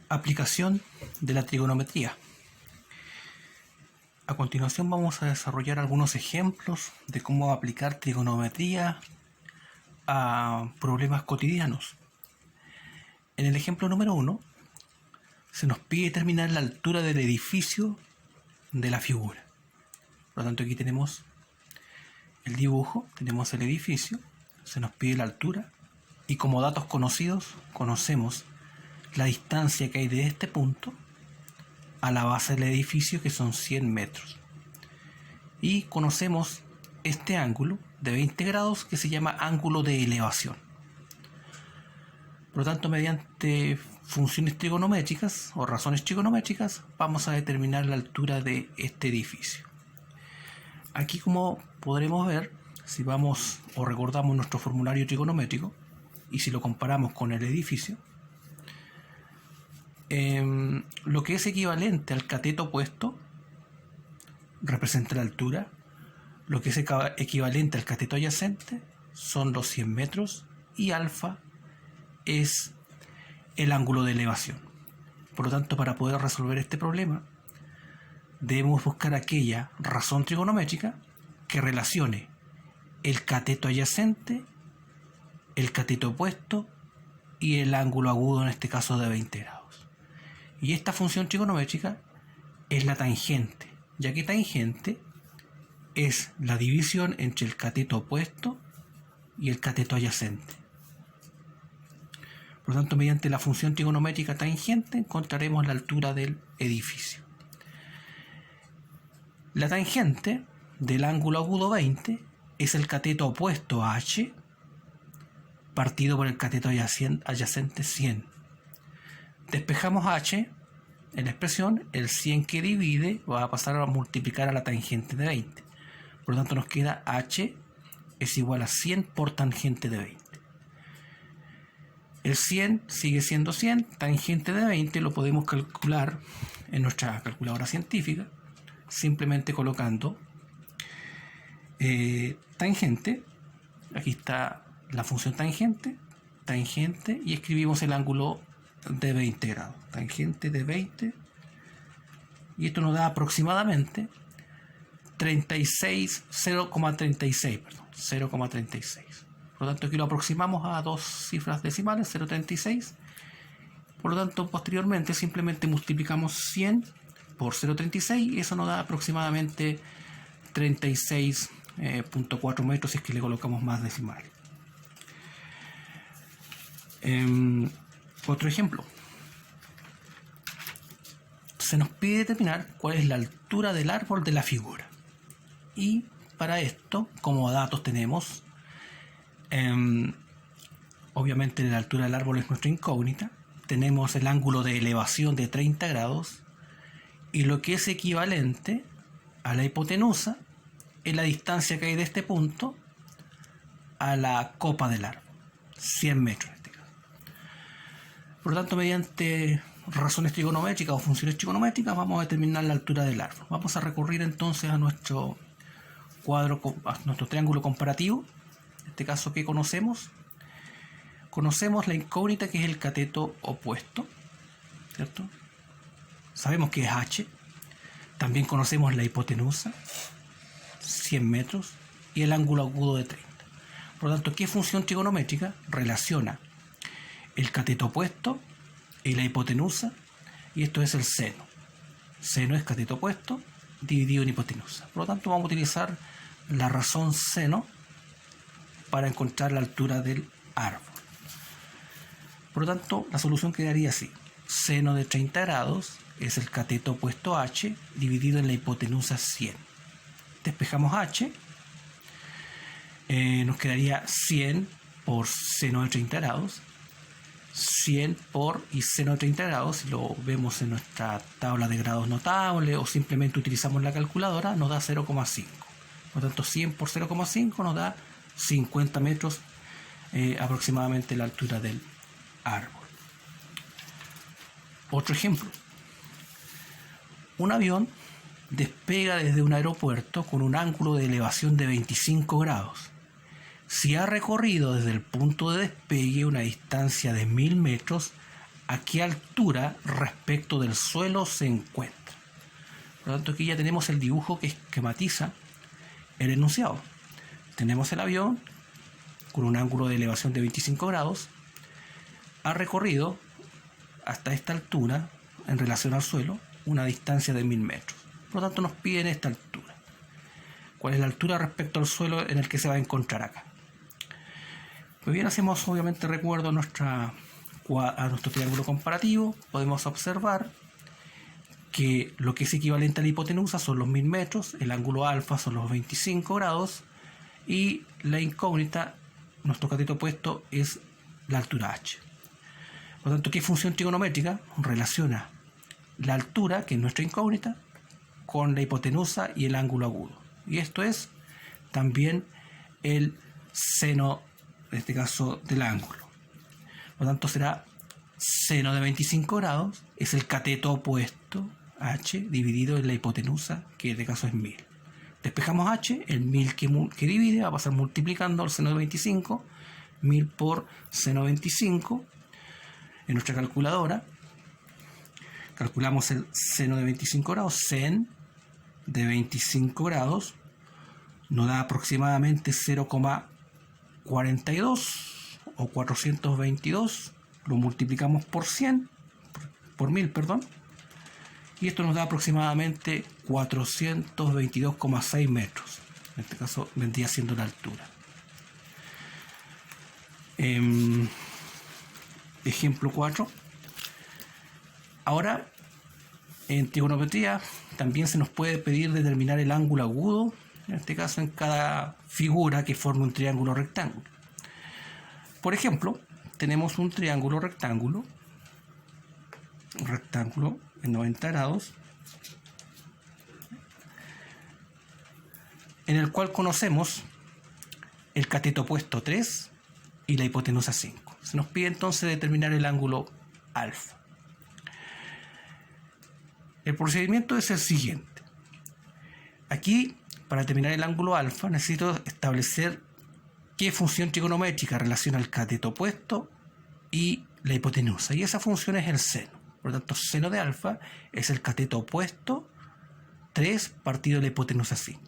Aplicación de la trigonometría. A continuación vamos a desarrollar algunos ejemplos de cómo aplicar trigonometría a problemas cotidianos. En el ejemplo número 1 se nos pide determinar la altura del edificio de la figura. Por lo tanto, aquí tenemos el dibujo, tenemos el edificio, se nos pide la altura y como datos conocidos conocemos la distancia que hay de este punto a la base del edificio, que son 100 metros. Y conocemos este ángulo de 20 grados que se llama ángulo de elevación. Por lo tanto, mediante funciones trigonométricas o razones trigonométricas vamos a determinar la altura de este edificio. Aquí, como podremos ver, si vamos o recordamos nuestro formulario trigonométrico y si lo comparamos con el edificio, lo que es equivalente al cateto opuesto representa la altura, lo que es equivalente al cateto adyacente son los 100 metros y alfa es el ángulo de elevación. Por lo tanto, para poder resolver este problema debemos buscar aquella razón trigonométrica que relacione el cateto adyacente, el cateto opuesto y el ángulo agudo, en este caso de 20 grados. Y esta función trigonométrica es la tangente, ya que tangente es la división entre el cateto opuesto y el cateto adyacente. Por lo tanto, mediante la función trigonométrica tangente encontraremos la altura del edificio. La tangente del ángulo agudo 20 es el cateto opuesto a h partido por el cateto adyacente 100. Despejamos h en la expresión, el 100 que divide va a pasar a multiplicar a la tangente de 20. Por lo tanto, nos queda h es igual a 100 por tangente de 20. El 100 sigue siendo 100, tangente de 20 lo podemos calcular en nuestra calculadora científica, simplemente colocando tangente, aquí está la función tangente, y escribimos el ángulo de 20 grados, tangente de 20, y esto nos da aproximadamente 0,36. Por lo tanto, aquí lo aproximamos a dos cifras decimales, 0,36. Por lo tanto, posteriormente simplemente multiplicamos 100 por 0,36 y eso nos da aproximadamente 36,4 metros si es que le colocamos más decimales. Otro ejemplo. Se nos pide determinar cuál es la altura del árbol de la figura. Y para esto, como datos tenemos, obviamente la altura del árbol es nuestra incógnita. Tenemos el ángulo de elevación de 30 grados. Y lo que es equivalente a la hipotenusa es la distancia que hay de este punto a la copa del árbol. 100 metros. Por lo tanto, mediante razones trigonométricas o funciones trigonométricas vamos a determinar la altura del árbol. Vamos a recurrir entonces a nuestro triángulo comparativo. En este caso, ¿qué conocemos? Conocemos la incógnita, que es el cateto opuesto, ¿cierto? Sabemos que es h. También conocemos la hipotenusa, 100 metros, y el ángulo agudo de 30. Por lo tanto, ¿qué función trigonométrica relaciona el cateto opuesto y la hipotenusa? Y esto es el seno. Seno es cateto opuesto dividido en hipotenusa. Por lo tanto, vamos a utilizar la razón seno para encontrar la altura del árbol. Por lo tanto, la solución quedaría así. Seno de 30 grados es el cateto opuesto h dividido en la hipotenusa 100. Despejamos h. Nos quedaría 100 por seno de 30 grados. 100 por y seno de 30 grados, si lo vemos en nuestra tabla de grados notable o simplemente utilizamos la calculadora, nos da 0,5. Por lo tanto, 100 por 0,5 nos da 50 metros aproximadamente la altura del árbol. Otro ejemplo. Un avión despega desde un aeropuerto con un ángulo de elevación de 25 grados. Si ha recorrido desde el punto de despegue una distancia de 1000 metros a qué altura respecto del suelo se encuentra. Por lo tanto, aquí ya tenemos el dibujo que esquematiza el enunciado. Tenemos el avión con un ángulo de elevación de 25 grados, ha recorrido hasta esta altura en relación al suelo una distancia de 1000 metros. Por lo tanto, nos piden esta altura. ¿Cuál es la altura respecto al suelo en el que se va a encontrar acá? Pues bien, hacemos obviamente recuerdo a nuestro triángulo comparativo. Podemos observar que lo que es equivalente a la hipotenusa son los 1000 metros, el ángulo alfa son los 25 grados y la incógnita, nuestro cateto opuesto, es la altura h. Por lo tanto, ¿qué función trigonométrica relaciona la altura, que es nuestra incógnita, con la hipotenusa y el ángulo agudo? Y esto es también el seno, en este caso, del ángulo. Por lo tanto, será seno de 25 grados, es el cateto opuesto, h, dividido en la hipotenusa, que en este caso es 1000. Despejamos h, el 1000 que divide va a pasar multiplicando el seno de 25, 1000 por seno de 25, en nuestra calculadora. Calculamos el seno de 25 grados, sen de 25 grados, nos da aproximadamente 0,42 o 422, lo multiplicamos por 100, por 1000, perdón, y esto nos da aproximadamente 422,6 metros. En este caso vendría siendo la altura. Ejemplo 4. Ahora, en trigonometría también se nos puede pedir determinar el ángulo agudo, en este caso en cada figura que forme un triángulo rectángulo. Por ejemplo, tenemos un triángulo rectángulo en 90 grados, en el cual conocemos el cateto opuesto 3 y la hipotenusa 5. Se nos pide entonces determinar el ángulo alfa. El procedimiento es el siguiente. Aquí, para determinar el ángulo alfa, necesito establecer qué función trigonométrica relaciona el cateto opuesto y la hipotenusa. Y esa función es el seno. Por lo tanto, seno de alfa es el cateto opuesto 3 partido de la hipotenusa 5.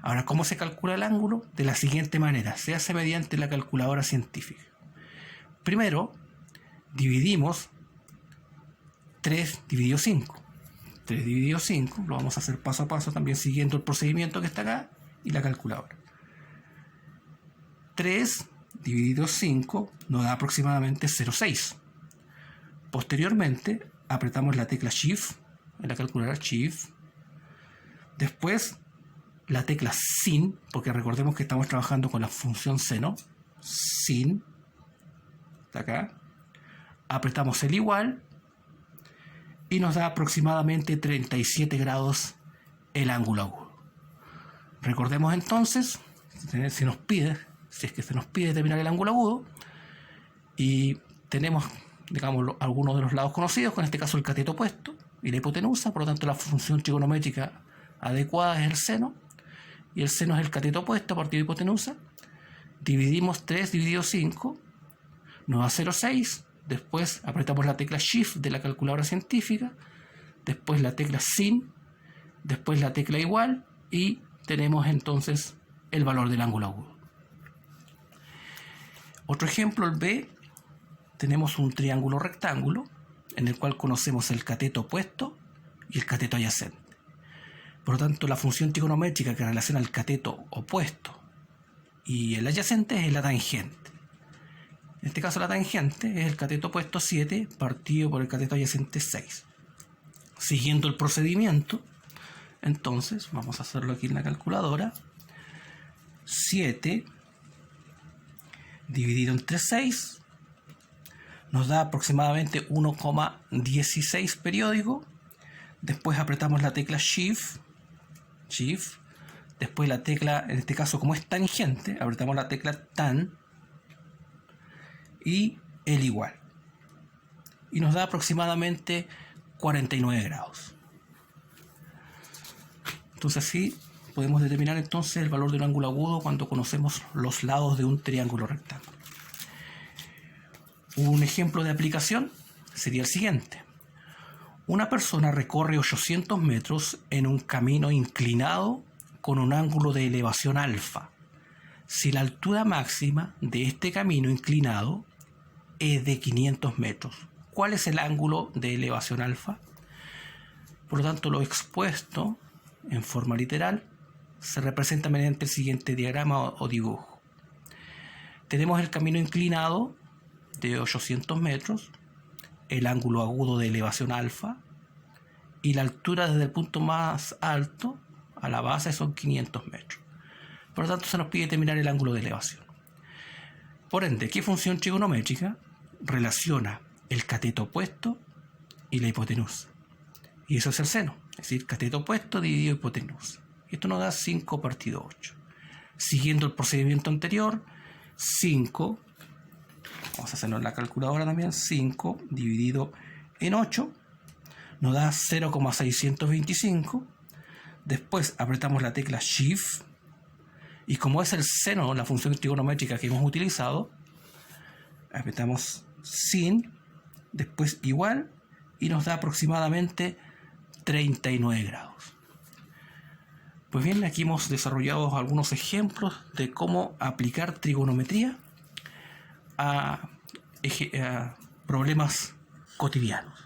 Ahora, ¿cómo se calcula el ángulo? De la siguiente manera. Se hace mediante la calculadora científica. Primero, dividimos 3 dividido 5. 3 dividido 5, lo vamos a hacer paso a paso también siguiendo el procedimiento que está acá y la calculadora. 3 dividido 5 nos da aproximadamente 0,6. Posteriormente apretamos la tecla Shift en la calculadora Shift. Después la tecla Sin, porque recordemos que estamos trabajando con la función seno. Sin, está acá. Apretamos el igual y nos da aproximadamente 37 grados el ángulo agudo. Recordemos entonces, si es que se nos pide determinar el ángulo agudo, y tenemos, digamos, algunos de los lados conocidos, con este caso el cateto opuesto y la hipotenusa, por lo tanto la función trigonométrica adecuada es el seno, y el seno es el cateto opuesto partido de hipotenusa. Dividimos 3 dividido 5, nos da 0,6. Después apretamos la tecla Shift de la calculadora científica, después la tecla Sin, después la tecla igual, y tenemos entonces el valor del ángulo agudo. Otro ejemplo, el B, tenemos un triángulo rectángulo en el cual conocemos el cateto opuesto y el cateto adyacente. Por lo tanto, la función trigonométrica que relaciona el cateto opuesto y el adyacente es la tangente. En este caso la tangente es el cateto opuesto 7 partido por el cateto adyacente 6. Siguiendo el procedimiento, entonces vamos a hacerlo aquí en la calculadora. 7 dividido entre 6 nos da aproximadamente 1,16 periódico. Después apretamos la tecla Shift. Después la tecla, en este caso como es tangente, apretamos la tecla Tan y el igual. Y nos da aproximadamente 49 grados. Entonces así podemos determinar entonces el valor del ángulo agudo cuando conocemos los lados de un triángulo rectángulo. Un ejemplo de aplicación sería el siguiente. Una persona recorre 800 metros en un camino inclinado con un ángulo de elevación alfa. Si la altura máxima de este camino inclinado es de 500 metros, ¿cuál es el ángulo de elevación alfa? Por lo tanto, lo expuesto en forma literal se representa mediante el siguiente diagrama o dibujo. Tenemos el camino inclinado de 800 metros, el ángulo agudo de elevación alfa y la altura desde el punto más alto a la base son 500 metros. Por lo tanto, se nos pide determinar el ángulo de elevación. Por ende, ¿qué función trigonométrica relaciona el cateto opuesto y la hipotenusa? Y eso es el seno, es decir, cateto opuesto dividido hipotenusa. Esto nos da 5 partido 8. Siguiendo el procedimiento anterior, 5, vamos a hacerlo en la calculadora también, 5 dividido en 8, nos da 0,625. Después apretamos la tecla Shift, y como es el seno, la función trigonométrica que hemos utilizado, apretamos sin, después igual, y nos da aproximadamente 39 grados. Pues bien, aquí hemos desarrollado algunos ejemplos de cómo aplicar trigonometría a problemas cotidianos.